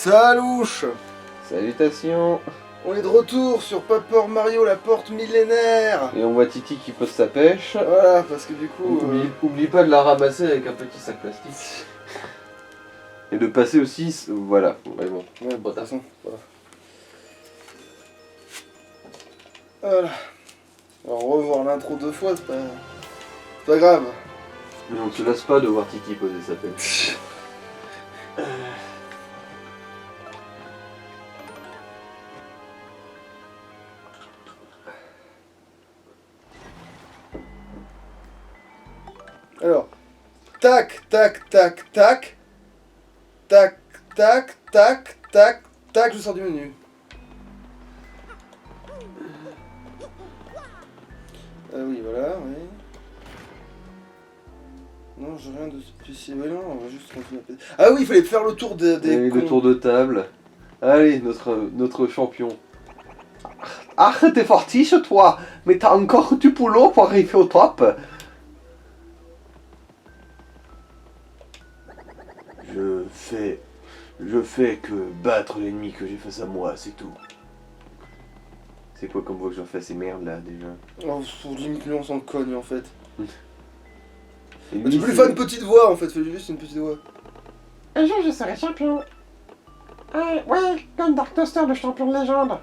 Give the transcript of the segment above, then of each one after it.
Salouche! Salutations. On est de retour sur Paper Mario, la porte millénaire! Et on voit Titi qui pose sa pêche. Voilà, parce que du coup... Oublie pas de la ramasser avec un petit sac plastique. Et de passer aussi, voilà. Ouais, bon. Ouais, bon, de toute façon, voilà. Voilà. Alors, revoir l'intro 2 fois, c'est pas grave. Mais on ne se lasse pas de voir Titi poser sa pêche. Alors, tac, tac, tac, tac, tac, tac, tac, tac, tac, je sors du menu. Ah oui, voilà, oui. Non, j'ai rien de spécial. Oui, non, on va juste continuer à... Ah oui, il fallait faire le tour des Et le tour de table. Allez, notre champion. Ah, t'es fortiche toi, mais t'as encore du boulot pour arriver au top. Je fais que battre l'ennemi que j'ai face à moi, c'est tout. C'est quoi comme voix que j'en fais ces merdes là déjà? Oh, limite, lui, on s'en cogne en fait. Et Mais lui, tu peux lui faire une petite voix en fait, fais juste une petite voix. Un jour je serai champion. Ouais, comme Dark Toaster, le champion de légende.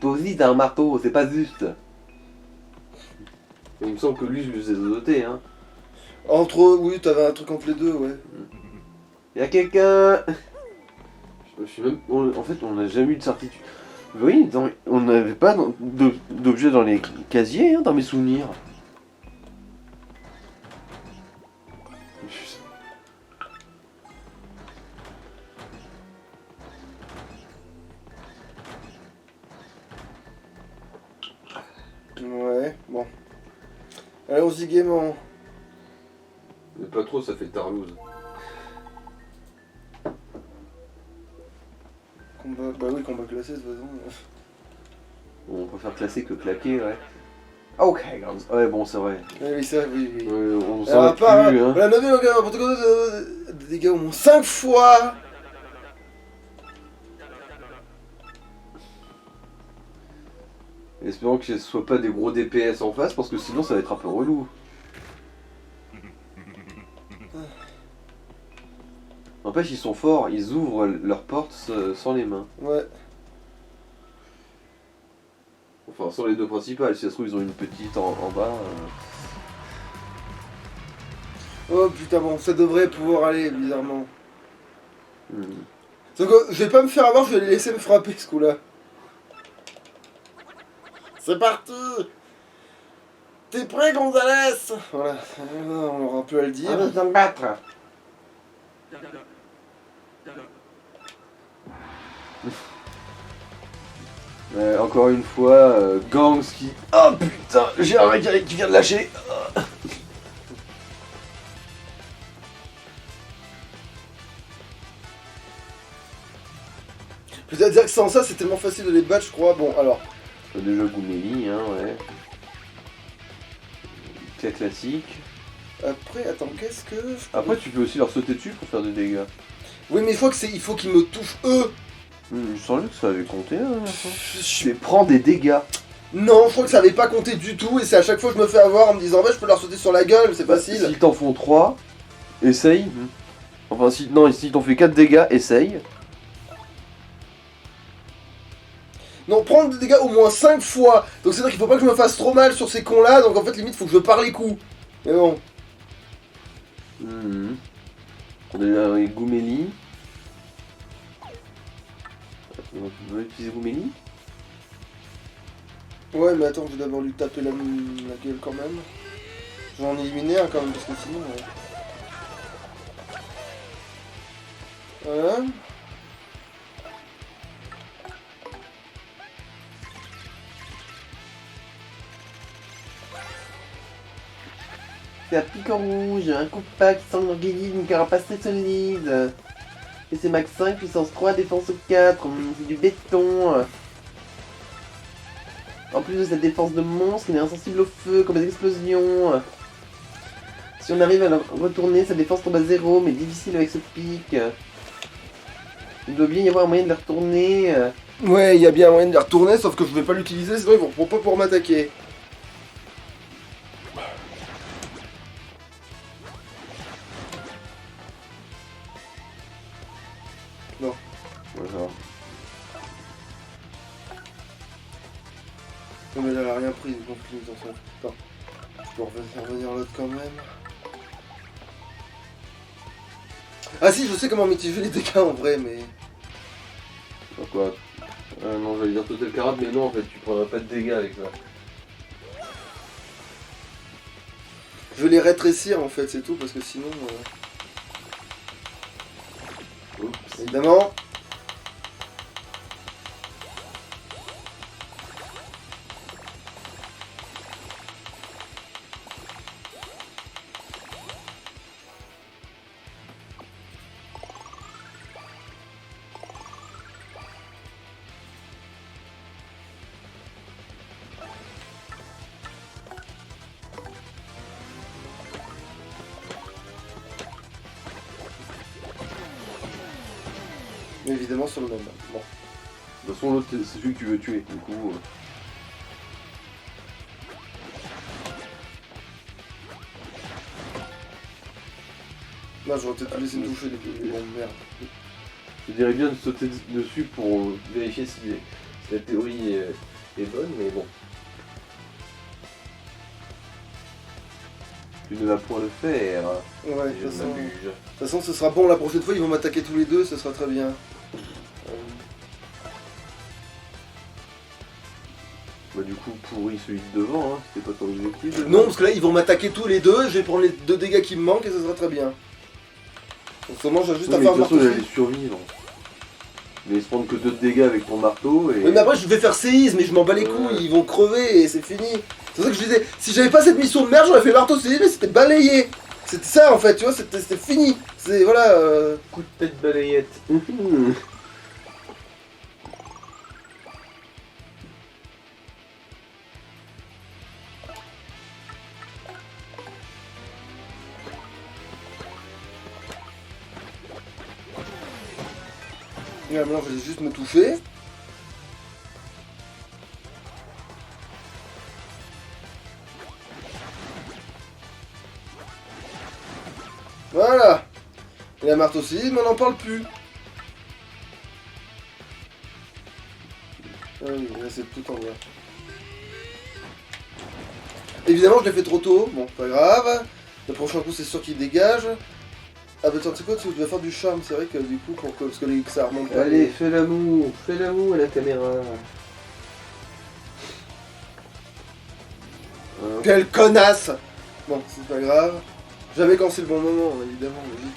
Toi aussi t'as un marteau, c'est pas juste. Il me semble que lui je lui ai doté, hein. Entre, oui, t'avais un truc entre les deux, ouais. Y'a quelqu'un. Je suis même... En fait on n'a jamais eu de certitude. Oui, on n'avait pas d'objets dans les casiers, hein, dans mes souvenirs. Ouais, bon. Allons-y gaiement. Mais pas trop, ça fait tarlouse. Combat... Bah oui, combat classé de toute façon. Bon, on préfère classer que claquer, ouais. Ok, Guns. Ouais, bon, c'est vrai. Oui, ça, oui, oui. On Alors, s'en à part, plus, hein. voilà, 9 de dégâts au moins 5 fois. Espérons que ce soit pas des gros DPS en face, parce que sinon ça va être un peu relou. N'empêche, ils sont forts, ils ouvrent leurs portes sans les mains. Ouais. Enfin, sans les deux principales, si ça se trouve, ils ont une petite en bas. Oh putain, bon, ça devrait pouvoir aller, bizarrement. Hmm. Donc, je vais pas me faire avoir, je vais les laisser me frapper ce coup-là. C'est parti! T'es prêt, Gonzalez? Voilà, on aura un peu à le dire. Allez, viens me battre. Encore une fois, Gangs qui... Oh putain, j'ai un mec qui vient de lâcher. Peut-être dire que sans ça, c'est tellement facile de les battre, je crois. Bon, alors. Déjà Gouméli, hein, ouais. Cas classique. Après, attends, qu'est-ce que... Après, tu peux aussi leur sauter dessus pour faire des dégâts. Oui, mais il faut qu'ils me touchent eux. Je sentais que ça avait compté, hein. Tu prends des dégâts. Non, je crois que ça avait pas compté du tout, et c'est à chaque fois que je me fais avoir en me disant, ouais, je peux leur sauter sur la gueule, c'est facile. S'ils t'en font 3, essaye. Enfin, si t'en fais 4 dégâts, essaye. Non, prendre des dégâts au moins 5 fois. Donc c'est-à-dire qu'il faut pas que je me fasse trop mal sur ces cons-là, donc en fait, limite, faut que je pars les coups. Mais bon. Déjà, avec Gouméli. On va utiliser Gouméli. Ouais, mais attends, je vais d'abord lui taper la gueule quand même. Je vais en éliminer un quand même, parce que sinon... Voilà. C'est un piquant rouge, un coup de pack sanguini, une carapace très solide. Et c'est max 5, puissance 3, défense 4, c'est du béton. En plus de cette défense de monstre, il est insensible au feu, comme les explosions. Si on arrive à la retourner, sa défense tombe à 0, mais difficile avec ce pic. Il doit bien y avoir un moyen de la retourner. Ouais, il y a bien moyen de les retourner, sauf que je vais pas l'utiliser, sinon ils vont pas pouvoir m'attaquer. Non. Ouais, ça va. Non mais là, elle a rien pris, donc dans son... Attends. Je peux revenir l'autre quand même. Ah si, je sais comment mitiger les dégâts en vrai, mais... Quoi non, j'allais dire total carotte, mais non, en fait, tu prendras pas de dégâts avec ça. Je vais les rétrécir en fait, c'est tout, parce que sinon... Oups. Évidemment. Évidemment sur le même. Bon. De toute façon, l'autre, c'est celui que tu veux tuer, du coup... Non, j'aurais peut-être laissé me toucher les bombes, merde. Je dirais bien de sauter dessus pour vérifier si la théorie est bonne, mais bon. Tu ne vas point le faire. Ouais, Si je de ne m'abuse. toute façon, ce sera bon la prochaine fois, ils vont m'attaquer tous les deux, ce sera très bien. Bah du coup, pourri celui de devant, hein. C'était pas ton objectif. Non, parce que là, ils vont m'attaquer tous les deux, je vais prendre les 2 dégâts qui me manquent et ça sera très bien. Donc seulement, j'ai juste Non, à mais faire de toute façon, marteau. il allait survivre. Mais ils se prennent que 2 dégâts avec ton marteau et... Oui, mais après, je vais faire séisme, mais je m'en bats les couilles, ils vont crever et c'est fini. C'est pour ça que je disais, si j'avais pas cette mission de merde, j'aurais fait marteau séisme, mais c'était balayé. C'était ça en fait, tu vois, c'était fini. C'est voilà. Coup de tête balayette. Et là, maintenant, je vais juste me toucher. Voilà. Et la marteau séisme, on n'en parle plus. Ah oui, là c'est tout en bas. Évidemment, je l'ai fait trop tôt. Bon, pas grave. Le prochain coup, c'est sûr qu'il dégage. Ah bah tu sais quoi, tu vas faire du charme, c'est vrai que du coup, parce que ça remonte pas. Allez, fais l'amour à la caméra. Quelle connasse. Bon, c'est pas grave. Jamais quand c'est le bon moment, évidemment, logique.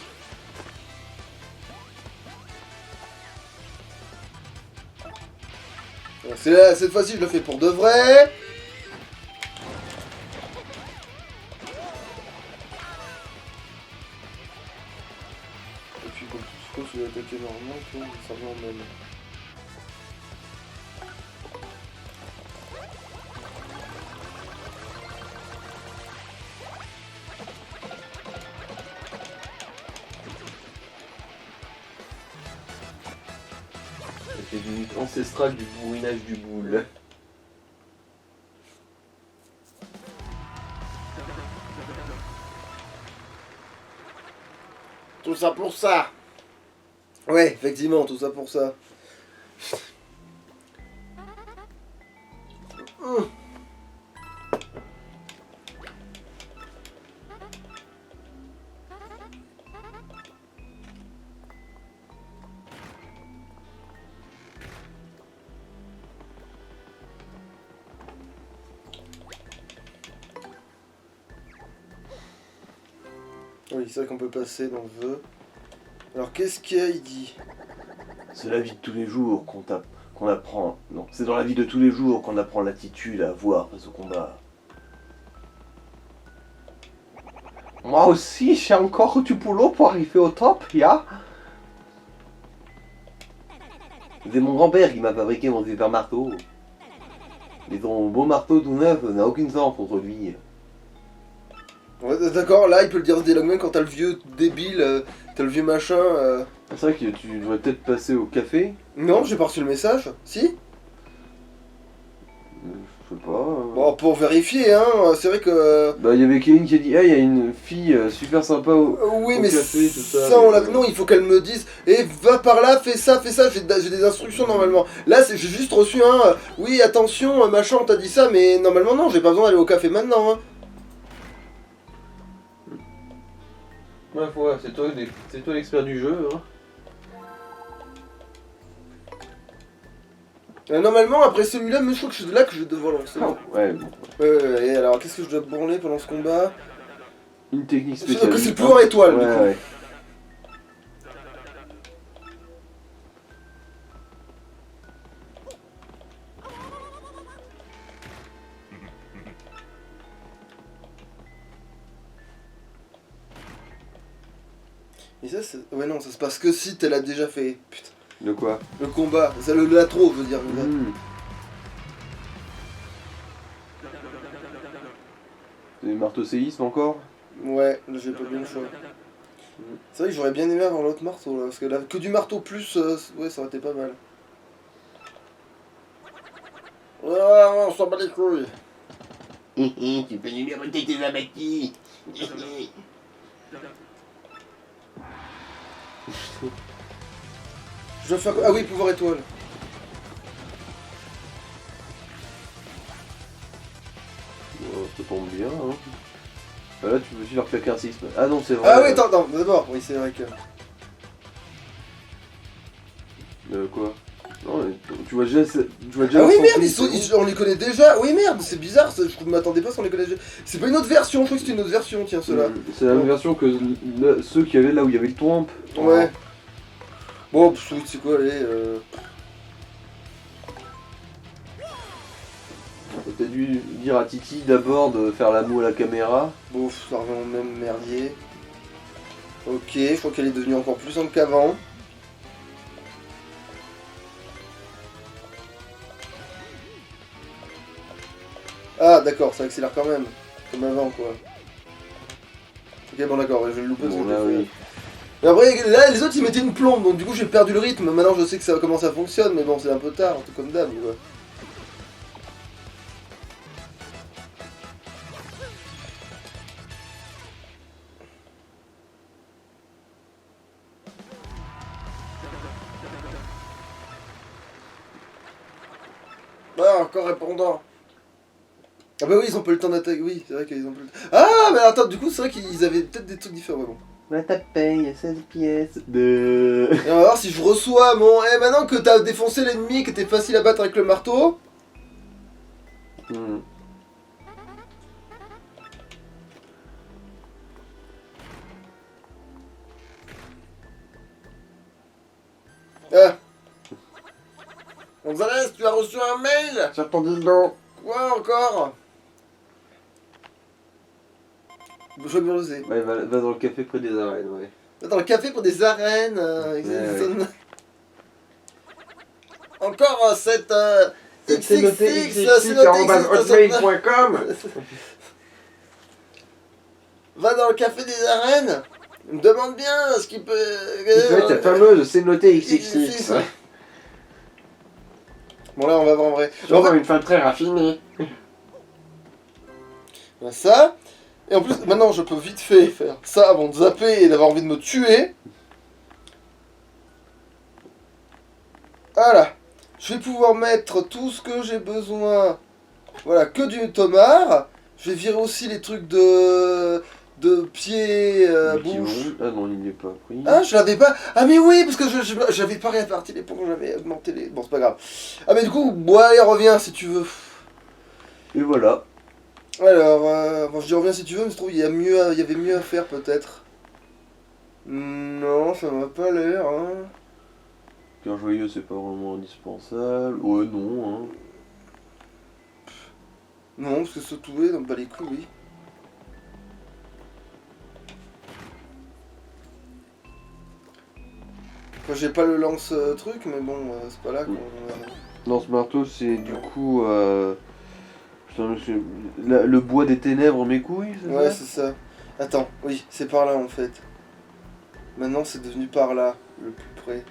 Voilà, c'est là, cette fois-ci, je le fais pour de vrai. Et puis, quand tu se je vais attaquer normalement, ça revient en même. C'est une ancestrale du bourrinage du boule. Tout ça pour ça. Ouais, effectivement, tout ça pour ça. Oui, c'est vrai qu'on peut passer dans le vœu. Alors, qu'est-ce qu'il y a, il dit? C'est la vie de tous les jours qu'on apprend. Non, c'est dans la vie de tous les jours qu'on apprend l'attitude à avoir face au combat. Moi aussi, j'ai encore du boulot pour arriver au top, ya. C'est mon grand-père qui m'a fabriqué mon super marteau. Mais ton beau marteau tout neuf n'a aucune chance contre lui. Ouais, d'accord, là il peut le dire au dialogue même quand t'as le vieux débile, t'as le vieux machin. C'est vrai que tu devrais peut-être passer au café. Non, j'ai pas reçu le message. Si? Je sais pas. Bon, pour vérifier, hein, c'est vrai que. Bah, il y avait Kevin qui a dit, ah, il y a une fille super sympa Oui, au mais café, tout ça. on mais, l'a. Non, il faut qu'elle me dise. Et va par là, fais ça, j'ai des instructions normalement. Là, j'ai juste reçu un. Oui, attention, machin, on t'a dit ça, mais normalement, non, j'ai pas besoin d'aller au café maintenant, hein. Ouais, c'est toi l'expert du jeu, hein. Normalement, après celui-là, mais je crois que c'est là que je vais devoir lancer. Ouais, bon. Et alors, qu'est-ce que je dois branler pendant ce combat? Une technique C'est spéciale. le pouvoir étoile, Ouais, du coup. ouais. Et ça, c'est. Ouais, non, ça se passe que si t'as déjà fait. Putain. De quoi? Le combat, ça, l'atro, je veux dire. Mmh. Des marteaux séisme encore? Ouais, là j'ai pas bien le choix. C'est vrai que j'aurais bien aimé avoir l'autre marteau là, parce que là, que du marteau plus, ouais, ça aurait été pas mal. Ouais, on s'en bat les couilles. Tu peux numéroter tes abattis. Je vais faire. Ah oui, pouvoir étoile. Oh, ça tombe bien, hein. Bah là, tu peux aussi leur claquer un séisme. Ah non, c'est vrai. Ah oui, attends, d'abord, oui, c'est vrai que. Quoi? Non, mais tu vois déjà. Ah oui, merde, ressentir, on les connaît déjà. Oui, merde, c'est bizarre, je m'attendais pas à ce qu'on les connaît déjà. C'est pas une autre version, je crois que c'était une autre version, tiens, ceux-là. C'est la même version que ceux qui avaient là où il y avait le twamp. Ouais. Bon, oui, c'est quoi, allez. T'as dû dire à Titi d'abord de faire la moue à la caméra. Bon, ça revient au même merdier. Ok, je crois qu'elle est devenue encore plus simple qu'avant. Ah, d'accord, ça accélère quand même. Comme avant, quoi. Ok, bon, d'accord, je vais le louper. Bon, parce que là, j'ai fait- oui. Mais après, là, les autres, ils mettaient une plombe, donc du coup, j'ai perdu le rythme. Maintenant, je sais que ça, comment ça fonctionne, mais bon, c'est un peu tard, tout comme d'hab, quoi. Ah, encore répondant. Ah bah oui, ils ont pas eu le temps d'attaquer. Oui, c'est vrai qu'ils ont pas eu le temps. Ah, mais attends, du coup, c'est vrai qu'ils avaient peut-être des trucs différents. Ouais, bon. Bah t'as payé 16 pièces de... Et on va voir si je reçois mon... Eh, maintenant que t'as défoncé l'ennemi, que t'es facile à battre avec le marteau... Hmm. Ah. Gonzalez, tu as reçu un mail? Sur ton dildo. Quoi encore? Je vais me reposer. Ouais, va dans le café près des arènes, ouais. Dans le café pour des arènes. Encore cette... C'est noté XXX, c'est noté hotmail.com. Va dans le café des arènes. Il me demande bien ce qu'il peut... Tu peux être ta fameuse c'est noté XXX. Bon là on va voir en vrai. Je vois une fin très raffinée. Ben, ça. Et en plus maintenant je peux vite fait faire ça avant de zapper et d'avoir envie de me tuer. Voilà. Je vais pouvoir mettre tout ce que j'ai besoin. Voilà, que du tomard. Je vais virer aussi les trucs de pied, bouche. Ah non, il n'est pas pris. Ah, je l'avais pas. Ah, mais oui, parce que j'avais pas réparti les points, j'avais augmenté les. Bon, c'est pas grave. Ah, mais du coup, bon, allez, reviens si tu veux. Et voilà. Alors, bon, je dis reviens si tu veux, mais je trouve qu'il y a mieux, il y avait mieux à faire peut-être. Non, ça m'a pas l'air, hein. Qu'un joyeux, c'est pas vraiment indispensable. Ouais, non, hein. Non, parce que se touer, donc pas les coups, oui. Enfin, j'ai pas le lance-truc, mais bon, c'est pas là qu'on... Non, ce marteau, c'est du coup... Putain, le bois des ténèbres mes couilles, c'est Ouais, ça? c'est ça. Attends, oui, c'est par là en fait. Maintenant c'est devenu par là, le plus près.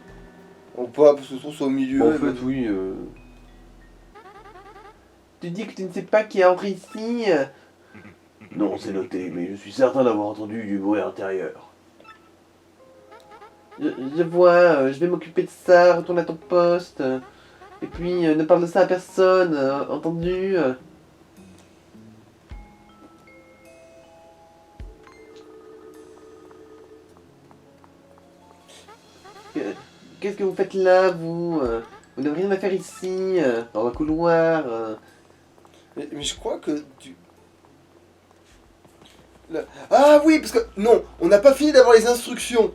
Ou pas, parce que je trouve c'est au milieu. En et fait, ben- oui. Tu dis que tu ne sais pas qui est entré ici. Non, c'est noté, mais je suis certain d'avoir entendu du bruit intérieur. Je vois, je vais m'occuper de ça, retourne à ton poste. Et puis, ne parle de ça à personne, entendu? Qu'est-ce que vous faites là, vous? Vous n'avez rien à faire ici, dans le couloir. Mais je crois que tu... Là- Ah oui, parce que... Non, on n'a pas fini d'avoir les instructions.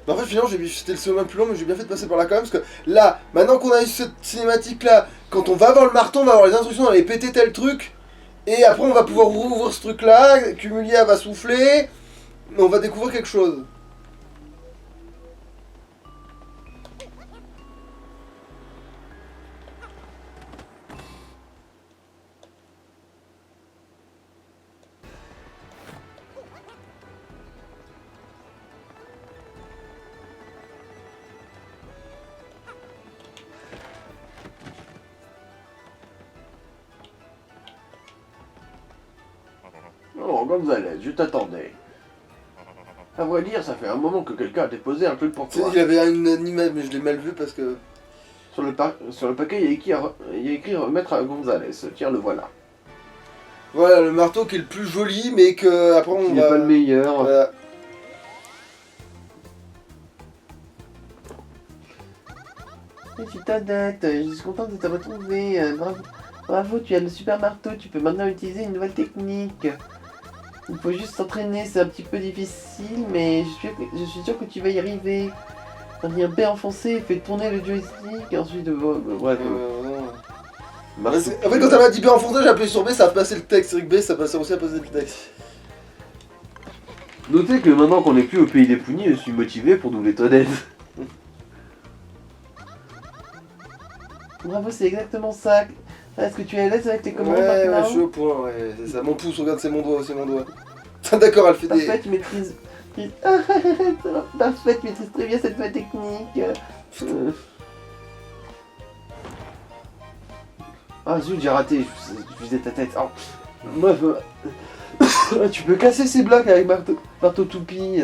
Mais en fait, finalement, c'était le second plus long, mais j'ai bien fait de passer par là quand même, parce que là, maintenant qu'on a eu cette cinématique-là, quand on va avoir le marteau, on va avoir les instructions, on va aller péter tel truc, et après on va pouvoir rouvrir ce truc-là, Cumulia va souffler, on va découvrir quelque chose. Oh, Gonzalez, je t'attendais. À vrai dire, ça fait un moment que quelqu'un a déposé un truc pour Tu sais, toi. il avait une image, mais je l'ai mal vu parce que... Sur le paquet, il y a écrit remettre à Gonzalez. Tiens, le voilà. Voilà, le marteau qui est le plus joli, mais que après on Il n'est va... pas le meilleur. Voilà. Je suis Todette, je suis contente de te retrouver. Bravo, bravo, tu as le super marteau, tu peux maintenant utiliser une nouvelle technique. Il faut juste s'entraîner, c'est un petit peu difficile, mais je suis sûr que tu vas y arriver. Viens B enfoncé, fais tourner le joystick, et ensuite... bref. En fait, quand elle m'a dit B enfoncé, j'ai appuyé sur B, ça a passé le texte. Sur B, ça passait aussi à passer le texte. Notez que maintenant qu'on n'est plus au pays des Pounis, je suis motivé pour doubler Toadette. Bravo, c'est exactement ça. Est-ce que tu es à l'aise avec les commandes Ouais, maintenant? je suis au point, ouais, c'est ça. Mon pouce, regarde, c'est mon doigt, c'est mon doigt. D'accord, elle fait des... Parfait, tu maîtrises... Parfait, tu maîtrises très bien cette nouvelle technique. Ah zut, j'ai raté, je visais ta tête. Oh. Bref, tu peux casser ces blocs avec marteau toupie.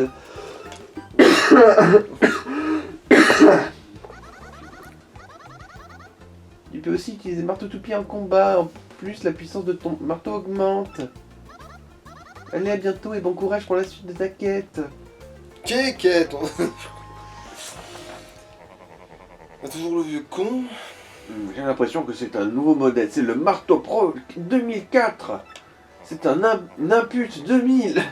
Tu peux aussi utiliser marteau toupie en combat. En plus, la puissance de ton marteau augmente. Allez, à bientôt et bon courage pour la suite de ta quête. Quéquette. On a toujours le vieux con. J'ai l'impression que c'est un nouveau modèle, c'est le Marteau Pro 2004. C'est un Impulse 2000.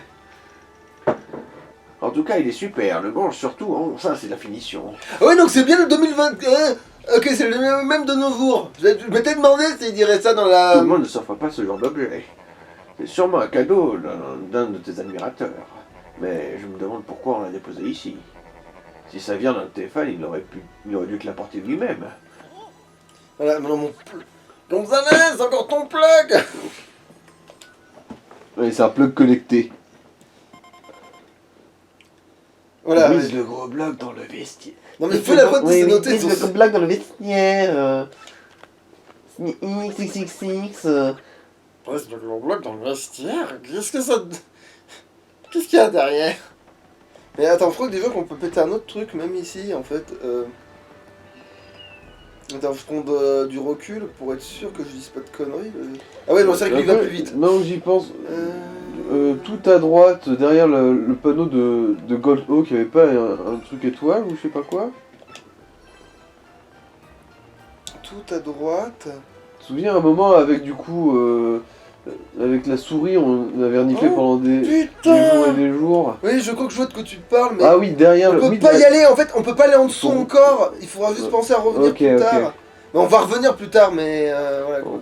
En tout cas, il est super, le manche surtout, hein, ça c'est la finition. Ah ouais, donc c'est bien le 2021. Ok, c'est le même de nos jours. Je m'étais demandé s'il dirait ça dans Tout la... le monde ne s'offre pas ce genre d'objet. C'est sûrement un cadeau d'un de tes admirateurs. Mais je me demande pourquoi on l'a déposé ici. Si ça vient d'un téléphone, il aurait dû te l'apporter lui-même. Voilà, maintenant mon... Gonzalez, encore ton plug. Oui, c'est un plug connecté. Voilà. Mise Ouais. le gros bloc dans le vestiaire. Non mais fais la faute de Oui, ces oui, noter oui, sur... le blague dans le vestiaire. XXX. Reste le gros bloc dans le vestiaire. Qu'est-ce que ça... Qu'est-ce qu'il y a derrière? Mais attends, je crois que déjà qu'on peut péter un autre truc, même ici, en fait. Attends, je prends du recul pour être sûr que je dise pas de conneries. Ah ouais, non, c'est vrai qu'il va plus vite. Non, j'y pense. Tout à droite, derrière le panneau de Gold Oak, il n'y avait pas un truc étoile ou je sais pas quoi? Tout à droite. Tu te souviens un moment avec du coup, avec la souris, on avait reniflé Oh, pendant des jours et Putain. des jours. Oui, je crois que je vois de quoi tu parles, mais... Ah oui, derrière on le. peut oui, pas y derrière- aller, en fait, on peut pas aller en dessous Bon. encore. Il faudra juste penser à revenir Ok, plus ok. tard. Mais on va revenir plus tard, mais voilà. Quoi.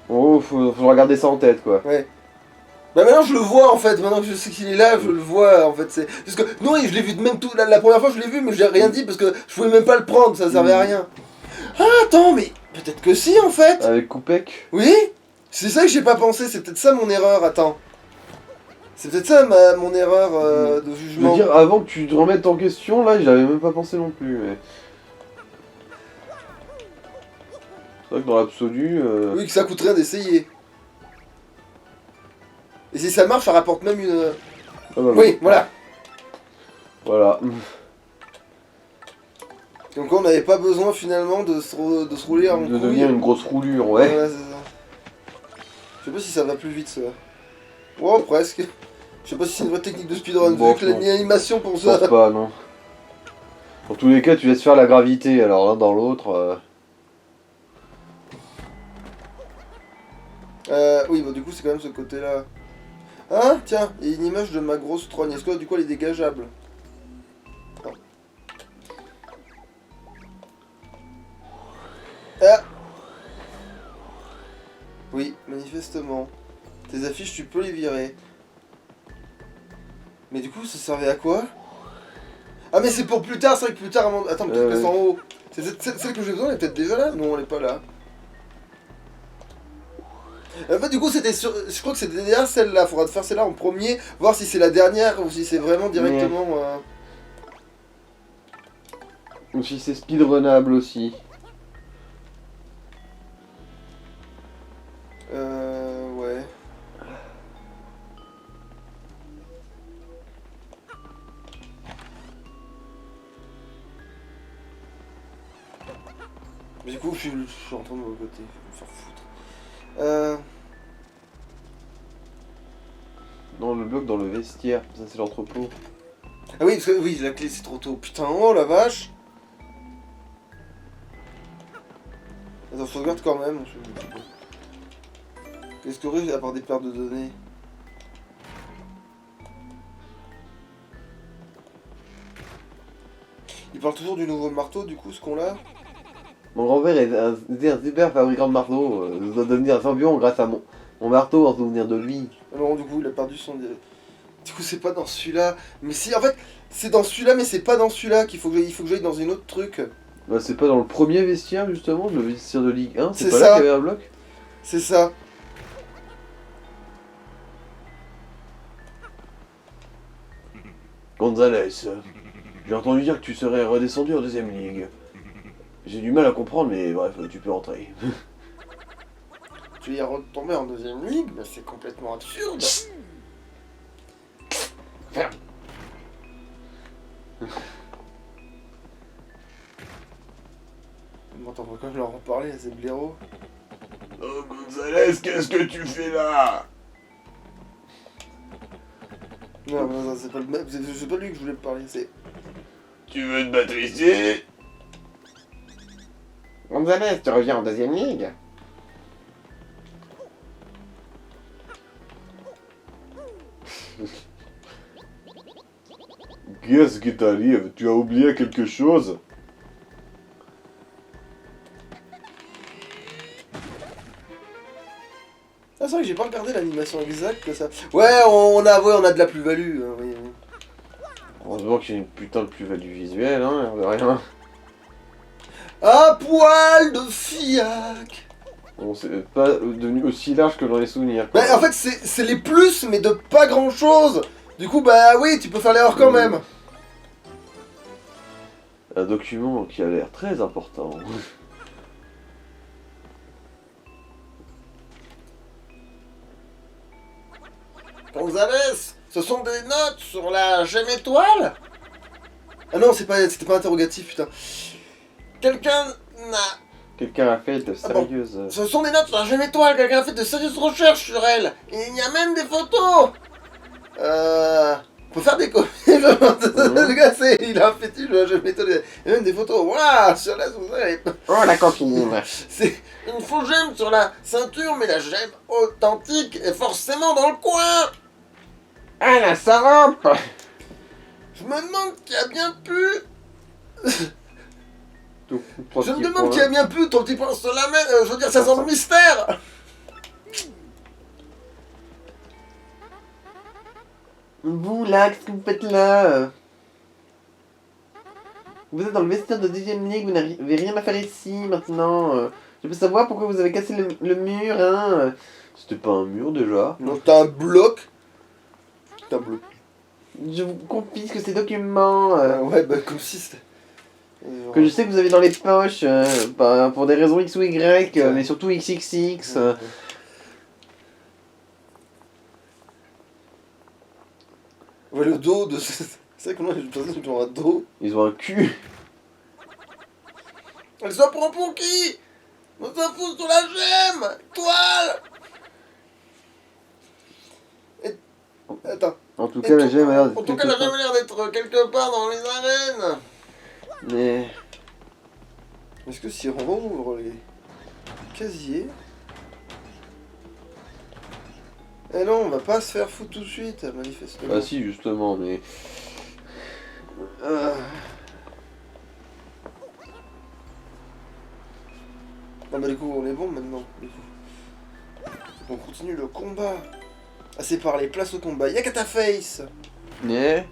Oh, faudra garder ça en tête quoi. Bah maintenant je le vois en fait, maintenant que je sais qu'il est là, je le vois en fait. C'est parce que non, je l'ai vu de même tout. La première fois je l'ai vu, mais j'ai rien dit parce que je pouvais même pas le prendre, ça servait à rien. Ah attends, mais peut-être que si en fait. Avec Koupek. Oui, c'est ça que j'ai pas pensé, c'est peut-être ça mon erreur. Attends, C'est peut-être ça mon erreur de Je veux jugement. dire, avant que tu te remettes en question, là, j'avais même pas pensé non plus, mais... C'est vrai que dans l'absolu... Oui, que ça coûte rien d'essayer. Et si ça marche, ça rapporte même une... Ah bah Oui, voilà. Voilà. Donc on n'avait pas besoin finalement de se rouler en De couille. devenir une grosse roulure, ouais. Voilà, c'est ça. Je sais pas si ça va plus vite ça. Wow, presque. Je sais pas si c'est une vraie technique de speedrun, Bon, vu que non. l'animation pour Je ça... pense pas, non. Dans tous les cas, tu laisses faire la gravité, alors l'un dans l'autre... Oui, bah du coup c'est quand même ce côté-là. Hein? Tiens, il y a une image de ma grosse trogne. Est-ce que du coup elle est dégageable? Non. Ah! Oui, manifestement. Tes affiches, tu peux les virer. Mais du coup, ça servait à quoi? Ah mais c'est pour plus tard, c'est vrai que plus tard... Attends, peut-être que c'est en haut. Celle que j'ai besoin, elle est peut-être déjà là? Non, elle est pas là. En fait, du coup, c'était sur... Je crois que c'était déjà celle-là. Faudra faire celle-là en premier, voir si c'est la dernière ou si c'est vraiment directement... Ou si c'est speedrunnable aussi. Ouais. Mais du coup, je suis en train de me côté. Je vais me faire foutre. Non, le bloc dans le vestiaire, ça c'est l'entrepôt. Ah oui, parce que oui, la clé c'est trop tôt. Putain, oh la vache. Attends, sauvegarde quand même. Qu'est-ce qu'il y aurait à part des paires de données? Il parle toujours du nouveau marteau, du coup, ce qu'on a. Mon grand-père était un super fabricant de marteaux. Je dois devenir un champion grâce à mon marteau en souvenir de lui. Alors, du coup, il a perdu son... Du coup, c'est pas dans celui-là. Mais si, en fait, c'est dans celui-là, mais c'est pas dans celui-là qu'il faut que j'aille dans une autre truc. Bah, c'est pas dans le premier vestiaire justement, le vestiaire de Ligue 1, c'est C'est pas ça. là qu'il y avait un bloc? C'est ça. Gonzalez, j'ai entendu dire que tu serais redescendu en deuxième ligue. J'ai du mal à comprendre, mais bref, tu peux rentrer. Tu y es retombé en deuxième ligue, mais c'est complètement absurde. Ferme. Bon, attends, on va quand même leur en parler à ces blaireaux. Oh Gonzalez, qu'est-ce que tu fais là? Non, non, c'est pas le même. C'est pas lui que je voulais me parler, c'est... Tu veux te battre ici? Gonzalez, tu reviens en deuxième ligue? Qu'est-ce qui t'arrive? Tu as oublié quelque chose? Ah, c'est vrai que j'ai pas regardé l'animation exacte que ça... Ouais, on a de la plus-value, hein, oui, oui. Heureusement que j'ai une putain de plus-value visuelle, hein, l'air de rien. Un poil de fiac. Bon, c'est pas devenu aussi large que dans les souvenirs. quoi. Bah, en fait, c'est les plus, mais de pas grand-chose. Du coup, bah oui, tu peux faire l'erreur quand même. Un document qui a l'air très important. Gonzalez, ce sont des notes sur la gemme étoile? Ah non, c'était pas interrogatif, putain. Quelqu'un n'a... Quelqu'un a fait de Ah bon. sérieuses... Ce sont des notes sur la gemme étoile, quelqu'un a fait de sérieuses recherches sur elle. Et il y a même des photos. On peut faire des copies. Le gars, il a un fétiche de la gemme étoile. Il y a même des photos. Waouh, sur la souris. Oh la coquine! C'est une fausse gemme sur la ceinture, mais la gemme authentique est forcément dans le coin. Ah la salope! Je me demande qui a bien pu... Tout, Je me demande qui a bien pu, ton petit prince de la mer... je veux dire, ça sent le mystère. Vous là, qu'est-ce que vous faites là? Vous êtes dans le vestiaire de deuxième ligue, vous n'avez rien à faire ici maintenant. Je peux savoir pourquoi vous avez cassé le mur, hein? C'était pas un mur déjà. Non, t'as un bloc. Putain bleu. Je vous confisque ces documents Ouais, bah comme si c'était... que je sais que vous avez dans les poches, bah, pour des raisons X ou Y, mais surtout XXX. Ouais, le dos de... C'est vrai que moi, j'ai l'impression qu'ils ont un dos. Ils ont un cul. Elle se prend pour qui? On s'en fout sur la gemme. Toile. Attends. En tout cas, la gemme a l'air En d'être tout cas, la quelque gemme a l'air d'être quelque part dans les arènes. part. Mais... Est-ce que si on rouvre les casiers... Eh non, on va pas se faire foutre tout de suite, manifestement. Ah si, justement, mais... Non bah du coup, on est bon maintenant. Du coup. On continue le combat. Ah, c'est par les places au combat. Y'a qu'à ta face. Mais...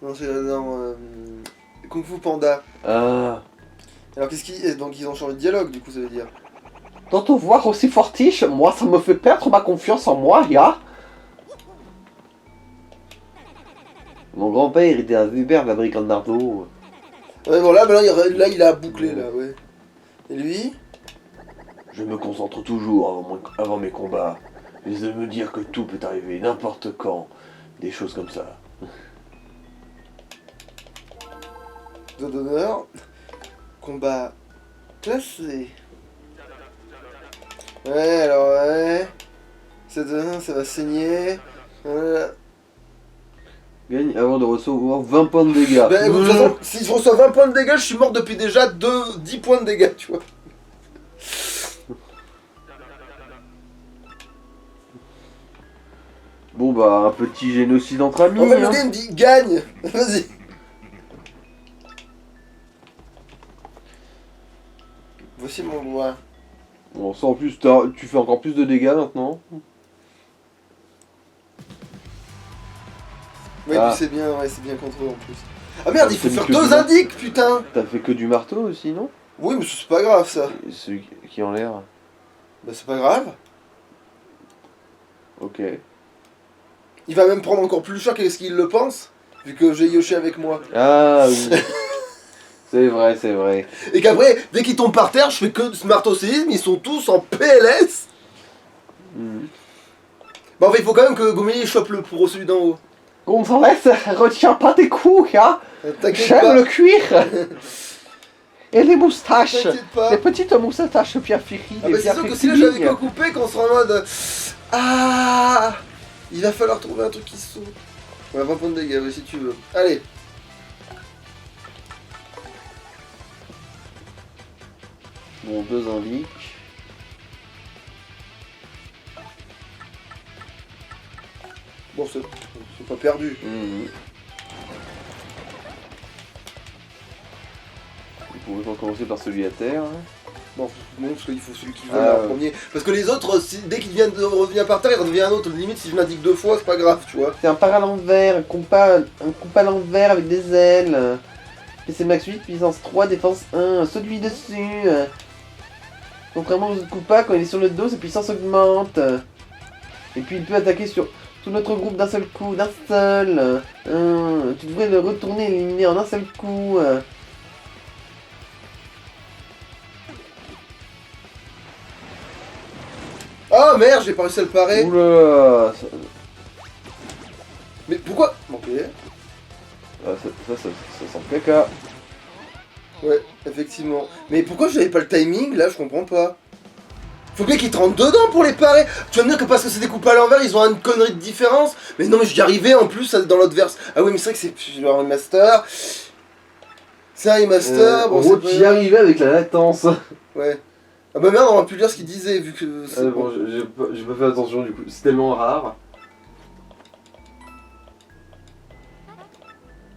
Non, c'est dans Kung Fu Panda. Ah... Alors qu'est-ce qu'ils... Donc ils ont changé de dialogue, du coup, ça veut dire. Dans te voir aussi fortiche, moi ça me fait perdre ma confiance en moi, ya. Mon grand-père était un Weber, fabricant de marteaux. Ouais, bon, là, là, il a bouclé, là, ouais. Et lui? Je me concentre toujours avant mes combats. J'essaie de me dire que tout peut arriver, n'importe quand. Des choses comme ça. Dos d'honneur. Combat classé. Ouais, alors, ouais. Ça va saigner. Gagne avant de recevoir 20 points de dégâts. Bah, de toute façon, si je reçois 20 points de dégâts, je suis mort depuis déjà 10 points de dégâts, tu vois. Bon bah, un petit génocide entre amis. En fait, le hein. gars, il me dit gagne. Vas-y. Voici mon doigt. Bon, ça en plus, tu fais encore plus de dégâts maintenant. Ouais, Ah. puis c'est bien, ouais, c'est bien contre eux en plus. Ah merde, Ah, il faut c'est faire que 2 du- indices, putain. T'as fait que du marteau aussi, non? Oui, mais c'est pas grave ça. Et celui qui est en l'air. Bah c'est pas grave. Ok. Il va même prendre encore plus cher que ce qu'il le pense, vu que j'ai Yoshi avec moi. Ah oui. C'est vrai, c'est vrai. Et qu'après, dès qu'ils tombent par terre, je fais que smartoséisme, ils sont tous en PLS. Mhm. Bah en fait, il faut quand même que Gomeli chope le pour celui d'en haut. Gonzalez, retiens pas tes coups, hein. T'inquiète J'aime pas. le cuir. Et les moustaches. T'inquiète pas. Les petites moustaches bien férides. Ah bah c'est sûr que si là j'avais qu'à couper, qu'on sera en mode... Ah, il va falloir trouver un truc qui saute. Ouais, 20 points de dégâts, ouais, si tu veux. Allez. Bon, 2 indiques. Bon, c'est pas perdu. Mhm. On pouvait commencer par celui à terre. hein. Bon, non, parce qu'il faut celui qui veut Ah, en premier. Parce que les autres, dès qu'ils viennent de revenir par terre, il redevient un autre. Limite, si je l'indique 2 fois, c'est pas grave, tu vois. C'est un par à l'envers, un compas à l'envers avec des ailes. PC max 8, puissance 3, défense 1. Saute-lui dessus. Contrairement aux autres compas, quand il est sur le dos, sa puissance augmente. Et puis il peut attaquer sur tout notre groupe d'un seul coup, d'un seul. Tu devrais le retourner et l'éliminer en un seul coup. Ah merde, j'ai pas réussi à le parer. Oula, Mais pourquoi? Ok. ça sent le caca. Ouais, effectivement. Mais pourquoi j'avais pas le timing là? Je comprends pas. Faut bien qu'ils te rentrent dedans pour les parer. Tu vas me dire que parce que c'est découpé à l'envers, ils ont une connerie de différence. Mais non, mais j'y arrivais en plus dans l'autre verse. Ah oui, mais c'est vrai que c'est un remaster. C'est un remaster. En gros, tu y arrivais avec la latence. Ouais. Ah bah merde, on aurait pu lire ce qu'il disait vu que. c'est Bon, j'ai pas fait attention du coup, c'est tellement rare.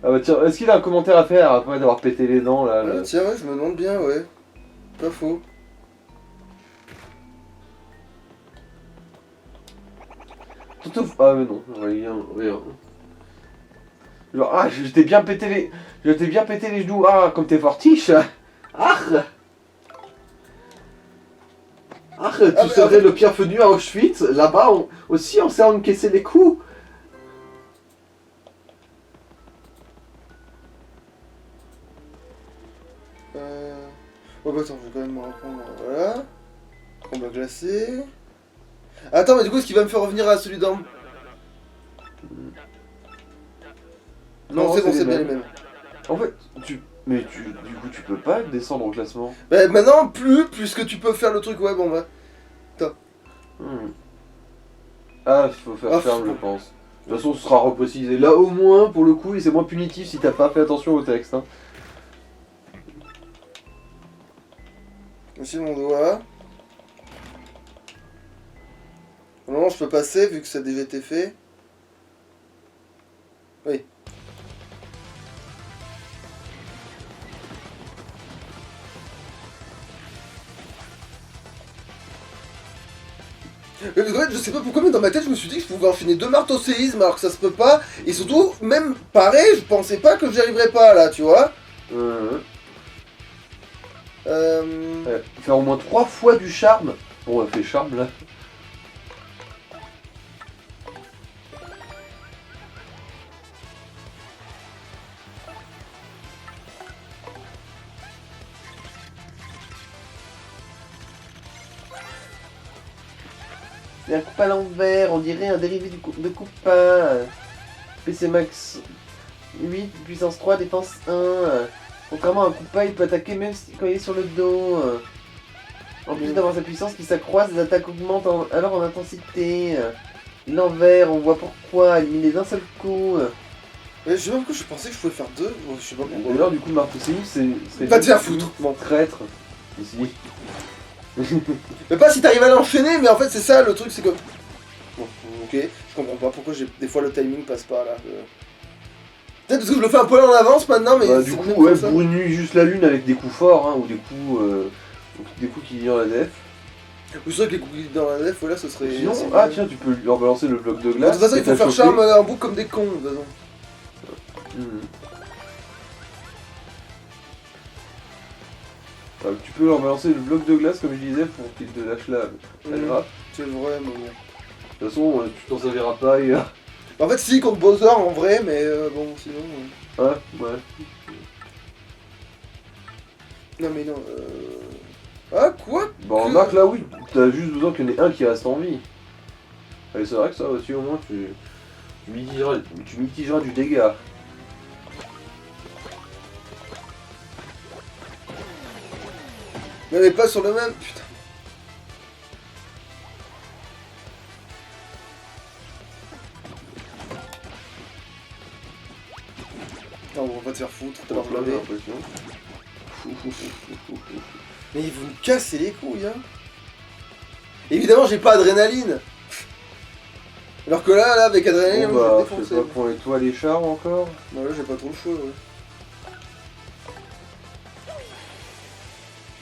Ah bah tiens, est-ce qu'il a un commentaire à faire après d'avoir pété les dents là, Ouais, tiens, ouais, je me demande bien, ouais. Pas faux. Ah mais non, rien. Genre, ah, je t'ai bien pété les genoux, ah, comme t'es fortiche. Ah tu mais serais en fait- le bienvenu à Auschwitz, là-bas aussi on sait encaisser les coups. bah attends, je vais quand même me reprendre. Voilà. Combat glacé. Attends, mais du coup, est-ce qu'il va me faire revenir à celui d'en... Non, c'est bon, c'est bien les mêmes. En fait, du coup, tu peux pas descendre au classement. Bah maintenant, puisque tu peux faire le truc, ouais, bon bah. Ah, il faut faire Ah, ferme, je pense. De toute façon, ce sera reprécisé. Là, au moins, pour le coup, et c'est moins punitif si t'as pas fait attention au texte. Hein. Ici mon doigt. Non, je peux passer vu que ça a déjà été fait. Oui. Mais en fait, je sais pas pourquoi, mais dans ma tête, je me suis dit que je pouvais enchaîner 2 marteaux séisme alors que ça se peut pas. Et surtout, même pareil, je pensais pas que j'y arriverais pas là, tu vois. Faire au moins 3 fois du charme. Bon, on a fait charme là. Il y a un coupe à l'envers, on dirait un dérivé de Koopa. PC Max 8, puissance 3, défense 1. Contrairement à un Koopa, il peut attaquer même quand il est sur le dos. En plus d'avoir sa puissance qui s'accroît, ses attaques augmentent alors en intensité. L'envers, on voit pourquoi, éliminer d'un seul coup. Mais je sais pas pourquoi je pensais que je pouvais faire 2. Bon, je sais pas pourquoi. D'ailleurs, du coup, Marteau Séisme, c'est. Va te faire foutre. Mon traître. Ici. Mais pas si t'arrives à l'enchaîner, mais en fait c'est ça le truc, c'est que... Bon, ok, je comprends pas pourquoi des fois le timing passe pas là. Peut-être parce que je le fais un poil en avance maintenant, mais... Bah, du coup, ouais, brune juste la lune avec des coups forts, hein, ou des coups qui lignent la def. Ou c'est vrai que les coups dans la def, voilà, ce serait... Sinon, ah tiens, tu peux leur balancer le bloc de De glace. toute façon, il faut faire charme en boucle comme des cons, de toute façon. Tu peux leur balancer le bloc de glace, comme je disais, pour qu'ils te lâchent la grappe. C'est vrai, mais bon. De toute façon, tu t'en serviras pas et... En fait, si, contre Bowser en vrai, mais bon, sinon... Ouais. Non, mais non, Ah, quoi? Bah, remarque là, oui, t'as juste besoin qu'il y en ait un qui reste en vie. Et c'est vrai que ça aussi, au moins, tu mitigeras du dégât. Mais pas sur le même, putain. Non, on va pas te faire foutre, t'as l'air blâmé. l'impression. Mais ils vont me casser les couilles, hein. Évidemment, j'ai pas adrénaline. Alors que là, avec adrénaline, Bon, moi, bah, je vais je défoncer. sais pas pour étoile et charme encore. Bah là, j'ai pas trop le choix, ouais.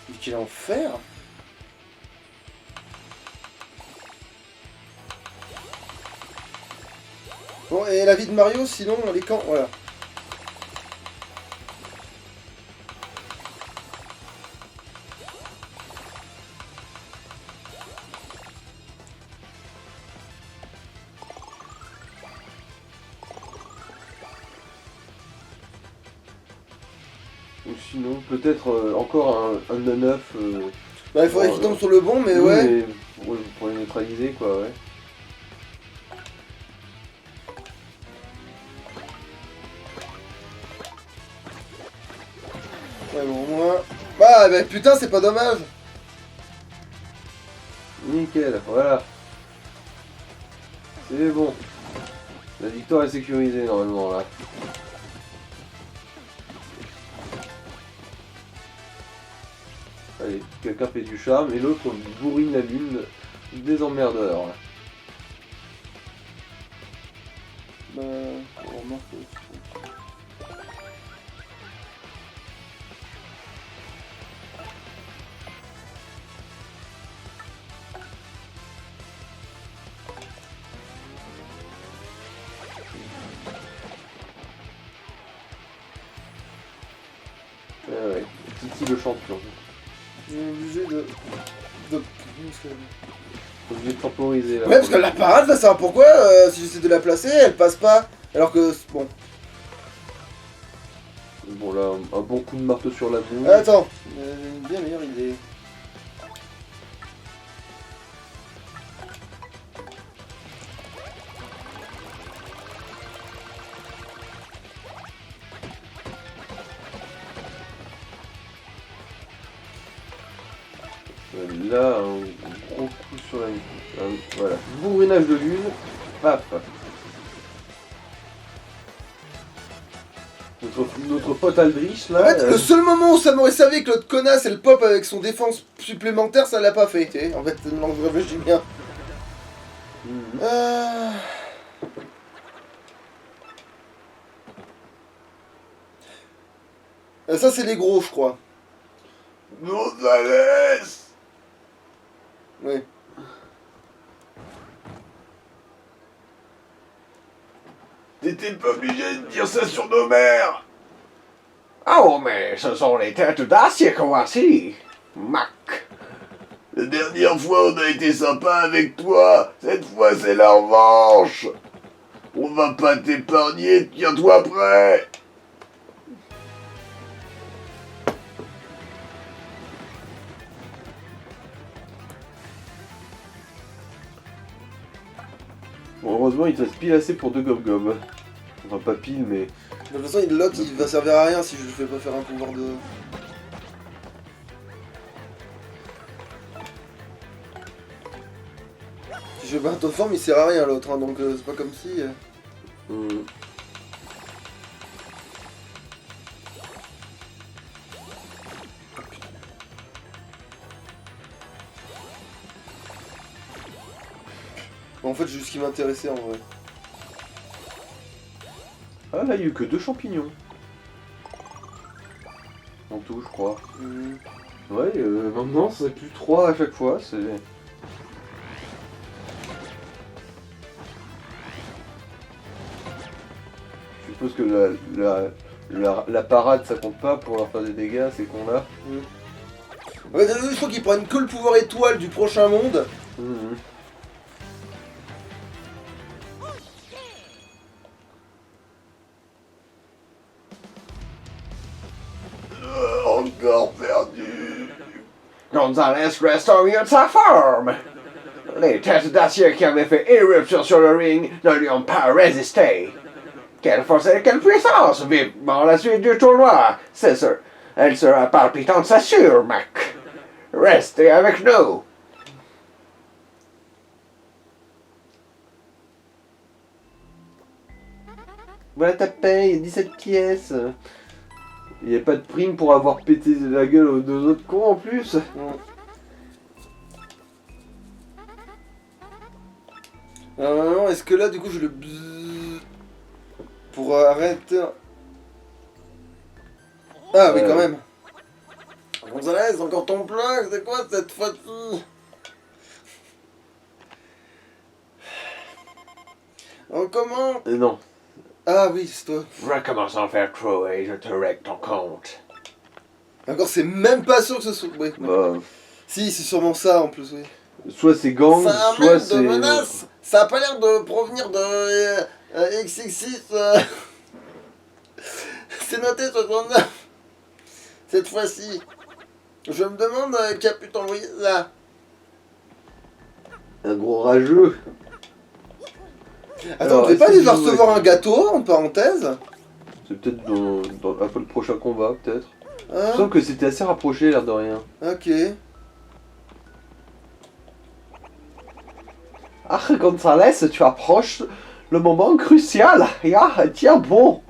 Mais quel enfer. Bon, et la vie de Mario, sinon, elle est quand? Voilà. Ou sinon, peut-être encore un 9. Bah, il faudrait qu'il tombe sur le bon, mais oui, ouais. Mais pour les neutraliser, quoi, ouais. Ouais, bon, au moins. Bah, putain, c'est pas dommage. Nickel, voilà. C'est bon. La victoire est sécurisée normalement là. Allez, quelqu'un fait du charme et l'autre bourrine la lune des emmerdeurs. Bah, on remarque. Ouais, Titi le champion. On est obligé de... Obligé de temporiser là. Ouais, parce que la parade, va savoir pourquoi, si j'essaie de la placer, elle passe pas. Alors que, bon. Bon là, un bon coup de marteau sur la moule. Attends, j'ai une bien meilleure idée. Là, un gros coup sur la moule. Voilà, bourrinage de lune. Paf. Notre pote Aldrich là. En fait, le seul moment où ça m'aurait servi que l'autre connasse elle pop avec son défense supplémentaire, ça l'a pas fait, tu sais. En fait, non, je réfléchis bien. Ça, c'est les gros, je crois. Gonzalez. Oui. T'étais pas obligé de dire ça sur nos mères. Oh, mais ce sont les têtes d'acier qu'on voici, Mac. La dernière fois, on a été sympa avec toi. Cette fois, c'est la revanche. On va pas t'épargner, tiens-toi prêt. Bon, heureusement, il te reste pile assez pour 2 gom-gom. Enfin, pas pile, mais... De toute façon, l'autre, il va servir à rien si je lui fais pas faire un pouvoir de... Si je fais pas un top forme, il sert à rien l'autre, hein, donc c'est pas comme si... Bon, en fait, juste ce qui m'intéressait en vrai. Ah, là, il y a eu que 2 champignons. En tout, je crois. Ouais, maintenant, c'est plus 3 à chaque fois, c'est... Je suppose que la parade, ça compte pas pour leur faire des dégâts, ces cons-là. Ouais, je crois qu'ils prennent que le pouvoir étoile du prochain monde. Encore perdu. Gonzalez restaure sa forme. Les têtes d'acier qui avaient fait éruption sur le ring ne lui ont pas résisté. Quelle force et quelle puissance! Vivement la suite du tournoi! C'est sûr. Elle sera palpitante, c'est sûr, Mac. Restez avec nous. Voilà ta paye, 17 pièces. Il n'y a pas de prime pour avoir pété la gueule aux 2 autres cons en plus. Non, est-ce que là, du coup, je le bzzz pour arrêter... Ah oui, quand même. Gonzalez, encore ton plein, c'est quoi cette fois-ci? On comment? Non. Ah oui, c'est toi. Recommence à en faire trop et je te règle ton compte. Encore, c'est même pas sûr que ce soit... Oui. Bah, Si, c'est sûrement ça, en plus, oui. soit c'est gang, Ça soit amène c'est... de menaces. Ça a pas l'air de provenir de XXX. C'est noté 69. Cette fois-ci. Je me demande qui a pu t'envoyer ça. Un gros rageux. Attends, Alors, on devait pas est-ce que déjà je joue recevoir un gâteau, en parenthèse? C'est peut-être après le prochain combat, peut-être. Je Hein? sens que c'était assez rapproché, l'air de rien. Ok. Ah, Gonzalez, tu approches le moment crucial. Tiens bon.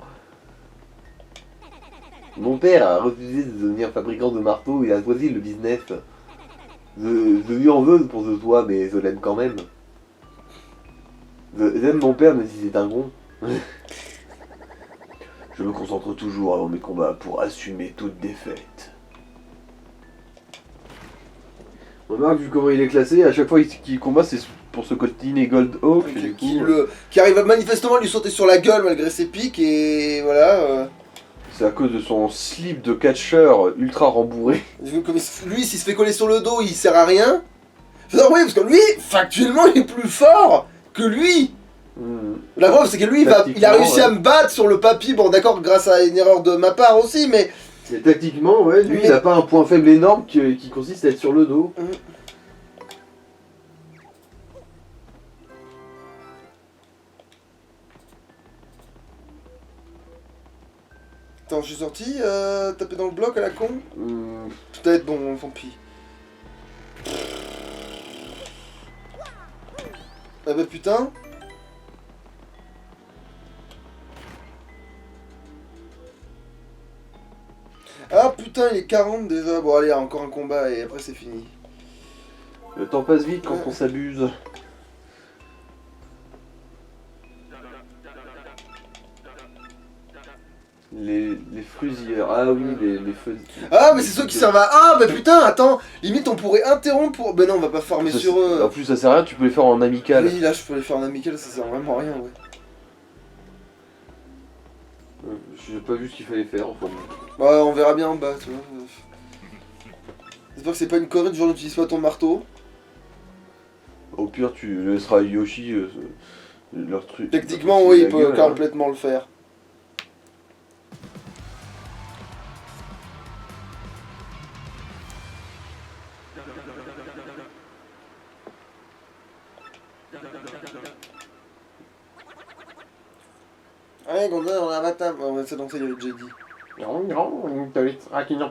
Mon père a refusé de devenir fabricant de marteaux et a choisi le business. Je lui en veux pour ce toit, mais je l'aime quand même. J'aime mon père, même si c'est un gros. Je me concentre toujours avant mes combats pour assumer toute défaite. Remarque, vu comment il est classé, à chaque fois qu'il combat, c'est pour ce coltiner Gold Hawk. Et du coup, Qui arrive à manifestement lui sauter sur la gueule malgré ses pics et voilà. c'est à cause de son slip de catcheur ultra rembourré. Comme lui, s'il se fait coller sur le dos, il sert à rien. Non, oui, parce que lui, factuellement, il est plus fort que lui. La preuve, c'est que lui, il a réussi à me battre sur le papy. Bon, d'accord, grâce à une erreur de ma part aussi, mais. Et tactiquement, ouais, lui, il a pas un point faible énorme qui consiste à être sur le dos. Attends, je suis sorti, taper dans le bloc à la con. Tout doit être bon, tant pis. Ah bah putain. Ah putain, il est 40 déjà. Bon allez, encore un combat et après c'est fini. Le temps passe vite quand on s'abuse. Les frusières, ah oui, les feux. Ah mais c'est ceux qui servent à... Ah bah putain, attends. Limite on pourrait interrompre pour... Ben non, on va pas farmer Ça, sur eux. En plus ça sert à rien, tu peux les faire en amical. Oui, là je peux les faire en amical, ça sert vraiment à rien, ouais. J'ai pas vu ce qu'il fallait faire, enfin. Bah on verra bien en bas, tu vois. J'espère que c'est pas une connerie de genre n'utilise pas ton marteau. Au pire, tu laisseras Yoshi leur truc. Techniquement, oui, il peut complètement le faire. Allez, Gondor, on a un matin. Bon, c'est donc ça, il avait déjà dit. Non, non, t'as laissé une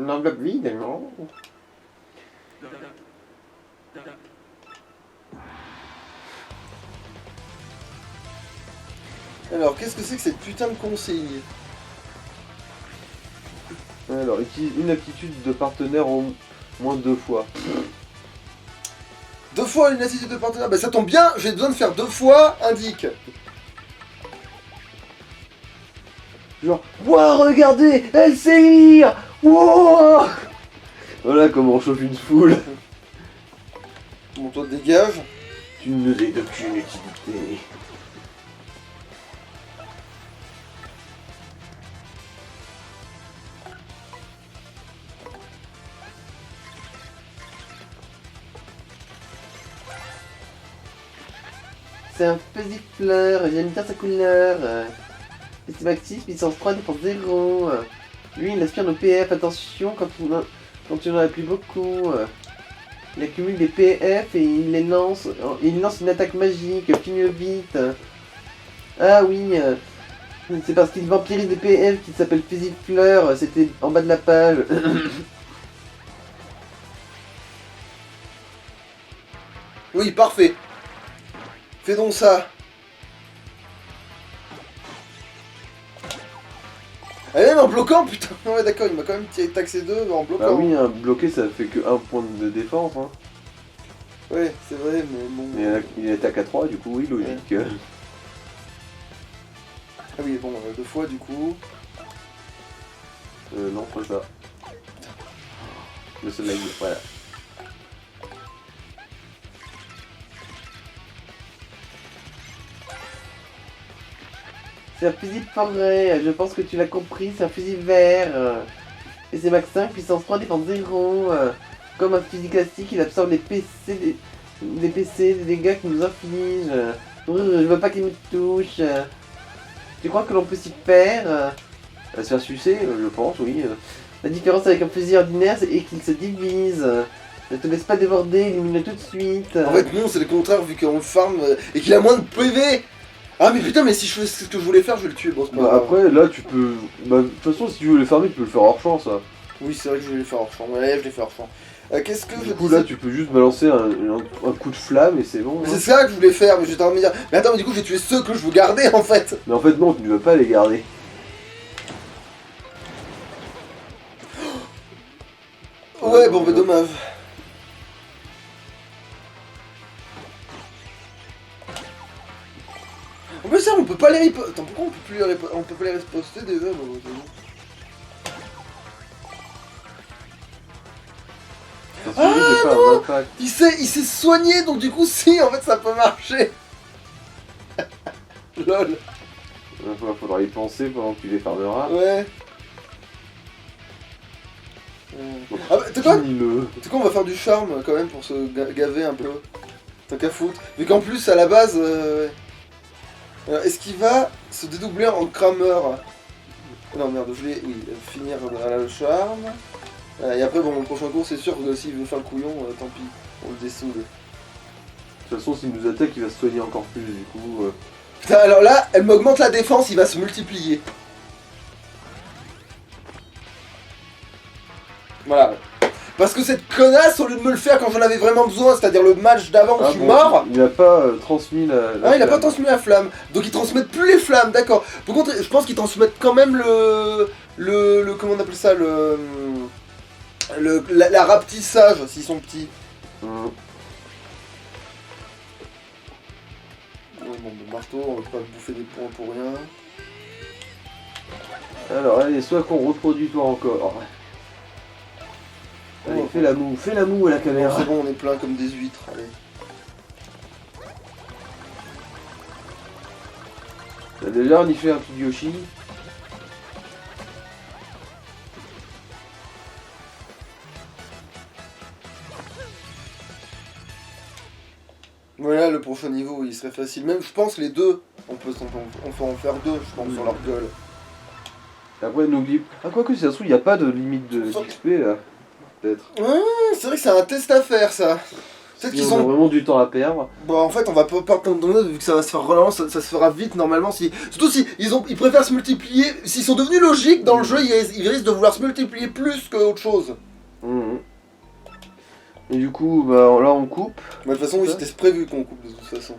enveloppe vide, non. Alors, qu'est-ce que c'est que cette putain de consigne? Alors, utilise une aptitude de partenaire au moins 2 fois. 2 fois une attitude de partenaire. Bah ça tombe bien, j'ai besoin de faire 2 fois indique. Genre, ouah, regardez, elle sait lire. Wouah. Voilà comment on chauffe une foule. Bon, toi dégage. Tu ne l'es d'aucune utilité. C'est un petit fleur, j'aime bien sa couleur. Et c'est actif, puissance 3, défense 0. Lui, il aspire nos PF, attention quand tu n'en as plus beaucoup. Il accumule des PF et il les lance. Il lance une attaque magique, finis-le vite. Ah oui, c'est parce qu'il vampirise des PF qui s'appelle Physique Fleur, c'était en bas de la page. Oui, parfait. Fais donc ça. Ah même en bloquant, putain. Ouais d'accord, il m'a quand même taxé 2 en bloquant. Bah oui, un bloqué ça fait que 1 point de défense. Hein. Ouais, c'est vrai, mais bon... Il attaque à 3, du coup oui, logique. Ouais. Ah oui, bon, 2 fois du coup... Non, pas ça. Le soleil, voilà. C'est un fusil forêt, je pense que tu l'as compris, c'est un fusil vert. Et c'est max 5, puissance 3, défense 0. Comme un fusil classique, il absorbe les PC, des dégâts qu'il nous inflige. Je veux pas qu'il me touche. Tu crois que l'on peut s'y faire se faire sucer, je pense, oui. La différence avec un fusil ordinaire, c'est qu'il se divise. Ne te laisse pas déborder, élimine-le tout de suite. En fait non, c'est le contraire vu qu'on le farm et qu'il a moins de PV. Ah mais putain, mais si je fais ce que je voulais faire, je vais le tuer, bon c'est pas grave. Après, là tu peux... Bah, de toute façon, si tu veux les farmer, tu peux le faire hors champ, ça. Oui, c'est vrai que je vais le faire hors champ, ouais, je l'ai fait hors champ. Qu'est-ce que Du coup, là, tu peux juste balancer un coup de flamme et c'est bon. C'est ça que je voulais faire, mais j'étais en train de me dire... Mais attends, mais du coup, j'ai tué ceux que je veux garder, en fait. Mais en fait, non, tu ne veux pas les garder. Ouais, bon, bah dommage. En plus, ça, on peut pas les riposter. Attends, pourquoi on peut plus les riposter? On peut pas les riposter déjà, bah, Ah non, il s'est soigné, donc du coup, si, en fait, ça peut marcher. Lol. Faudra y penser pendant que tu les farmeras. Ouais. Ah bah, t'es quoi, Finis-le. on va faire du charme quand même pour se gaver un peu. Tant qu'à foutre. Vu qu'en plus, à la base, ouais. Alors, est-ce qu'il va se dédoubler en Kramer? Non, merde, je voulais finir le charme. Et après, bon, mon prochain cours, c'est sûr que s'il veut faire le couillon, tant pis, on le dessoude. De toute façon, s'il nous attaque, il va se soigner encore plus, du coup... Putain, alors là, elle m'augmente la défense, il va se multiplier. Voilà. Parce que cette connasse, au lieu de me le faire quand j'en avais vraiment besoin, c'est-à-dire le match d'avant où je suis mort... Il a pas transmis la Ah, il a pas flamme. transmis la flamme. Donc ils transmettent plus les flammes, d'accord. Par contre, je pense qu'ils transmettent quand même le comment on appelle ça, la rapetissage, s'ils sont petits. Hum. Oui, bon, le marteau, on va pas bouffer des points pour rien. Alors, allez, soit qu'on reproduit toi encore. Allez, Oh. fais la moue à la Bon, caméra. c'est bon, on est plein comme des huîtres, allez. Déjà, on y fait un petit Yoshi. Voilà, le prochain niveau, il serait facile. Même, je pense, les deux, on peut en faire deux, je pense, sur leur gueule. Après, n'oublie... Ah, quoique, si ça se trouve, il n'y a pas de limite de XP, là. Peut-être. C'est vrai que c'est un test à faire, ça. Peut-être qu'ils Si on a sont... vraiment du temps à perdre. Bon, en fait, on va pas perdre tant de temps vu que ça va se faire vraiment, ça se fera vite normalement. Surtout si ils préfèrent se multiplier. S'ils sont devenus logiques dans le jeu, ils risquent de vouloir se multiplier plus que autre chose. Mhm. Et du coup, bah, là, on coupe. De toute façon, oui, c'était prévu qu'on coupe de toute façon.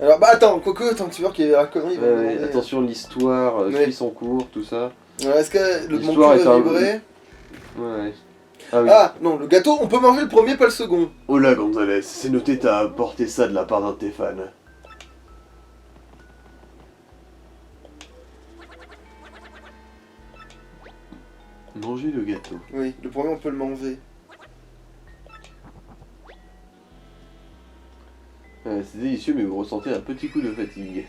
Alors, bah attends, attends, tu vois qu'il y a la connerie. il va me demander. Attention, l'histoire Ouais. suit son cours, tout ça. Alors, est-ce que mon L'histoire cul est va un- vibrer? Ouais. Ah oui. Ah, non, le gâteau, on peut manger le premier, pas le second. Oh là, Gonzalez, c'est noté, t'as apporté ça de la part d'un de tes fans. Manger le gâteau. Oui, le premier, on peut le manger. C'est délicieux, mais vous ressentez un petit coup de fatigue.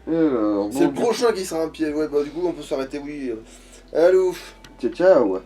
Alors, C'est le prochain qui sera un piège. Ouais, bah du coup, on peut s'arrêter, oui. Allô. Ciao, ciao.